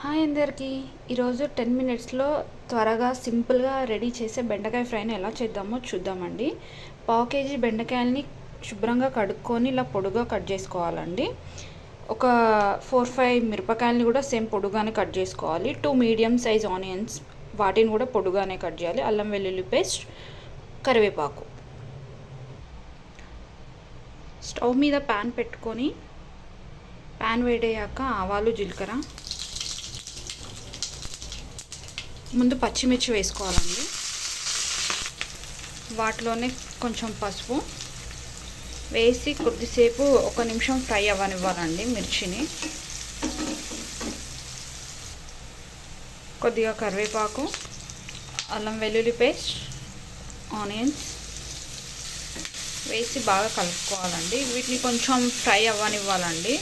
Hi అందరికీ. ఈరోజు 10 మినిట్స్లో త్వరగా సింపుల్గా రెడీ చేసే బెండకాయ ఫ్రైని ఎలా చేద్దామో చూద్దామండి. పావు కేజీ బెండకాయలని శుభ్రంగా కడుక్కొని ఇలా పొడుగా కట్ చేసుకోవాలండి. ఒక 4-5 మిరపకాయలని కూడా సేమ్ పొడుగానే కట్ చేసుకోవాలి. 2 మీడియం సైజ్ ఆనియన్స్, వాటిని కూడా పొడుగానే కట్ చేయాలి. అల్లం వెల్లుల్లి పేస్ట్, కరివేపాకు. స్టవ్ మీద ప్యాన్ పెట్టుకొని ప్యాన్ వేడయ్యాక ఆవాలు, జీలకర్ర, ముందు పచ్చిమిర్చి వేసుకోవాలండి. వాటిలోనే కొంచెం పసుపు వేసి కొద్దిసేపు 1 నిమిషం ఫ్రై అవ్వనివ్వాలండి మిర్చిని. కొద్దిగా కరివేపాకు, అల్లం వెల్లుల్లి పేస్ట్, ఆనియన్స్ వేసి బాగా కలుపుకోవాలండి. వీటిని కొంచెం ఫ్రై అవ్వనివ్వాలండి.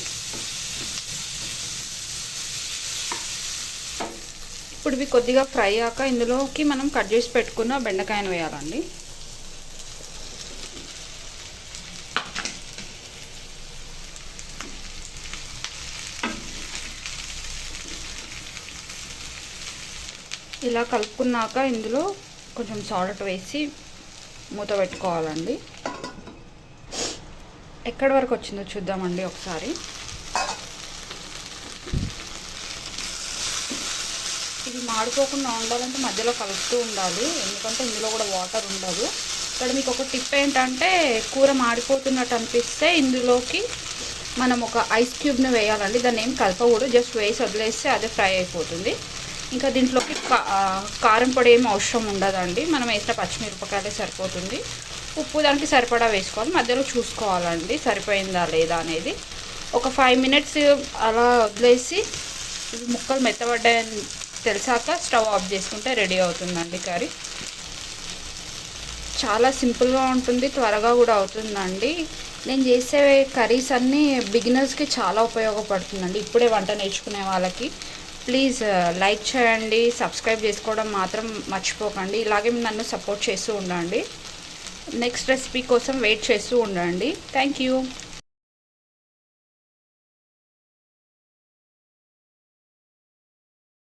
ఇప్పుడు ఇవి కొద్దిగా ఫ్రై అయ్యాక ఇందులోకి మనం కట్ చేసి పెట్టుకున్న బెండకాయను వేయాలండి. ఇలా కలుపుకున్నాక ఇందులో కొంచెం సాల్ట్ వేసి మూత పెట్టుకోవాలండి. ఎక్కడి వరకు వచ్చిందో చూద్దామండి ఒకసారి. ఇది మాడిపోకుండా ఉండాలంటే మధ్యలో కలుపుతూ ఉండాలి, ఎందుకంటే ఇందులో కూడా వాటర్ ఉండదు. ఇక్కడ మీకు ఒక టిప్ ఏంటంటే, కూర మాడిపోతున్నట్టు అనిపిస్తే ఇందులోకి మనం ఒక ఐస్ క్యూబ్ని వేయాలండి. దాన్ని ఏం కలపకూడదు, జస్ట్ వేసి వదిలేస్తే అదే ఫ్రై అయిపోతుంది. ఇంకా దీంట్లోకి కారం పొడి ఏం అవసరం ఉండదండి. మనం వేసిన పచ్చిమిరపకాయలే సరిపోతుంది. ఉప్పు దానికి సరిపడా వేసుకోవాలి, మధ్యలో చూసుకోవాలండి సరిపోయిందా లేదా అనేది. ఒక 5 మినిట్స్ అలా వదిలేసి ఇవి ముక్కలు మెత్తబడ్డాయని తెలిసాక స్టవ్ ఆఫ్ చేసుకుంటే రెడీ అవుతుందండి కర్రీ. చాలా సింపుల్గా ఉంటుంది, త్వరగా కూడా అవుతుందండి. నేను చేసే కర్రీస్ అన్నీ బిగినర్స్కి చాలా ఉపయోగపడుతుందండి, ఇప్పుడే వంట నేర్చుకునే వాళ్ళకి. ప్లీజ్ లైక్ చేయండి, సబ్స్క్రైబ్ చేసుకోవడం మాత్రం మర్చిపోకండి. ఇలాగే నన్ను సపోర్ట్ చేస్తూ ఉండండి. నెక్స్ట్ రెసిపీ కోసం వెయిట్ చేస్తూ ఉండండి. Thank you.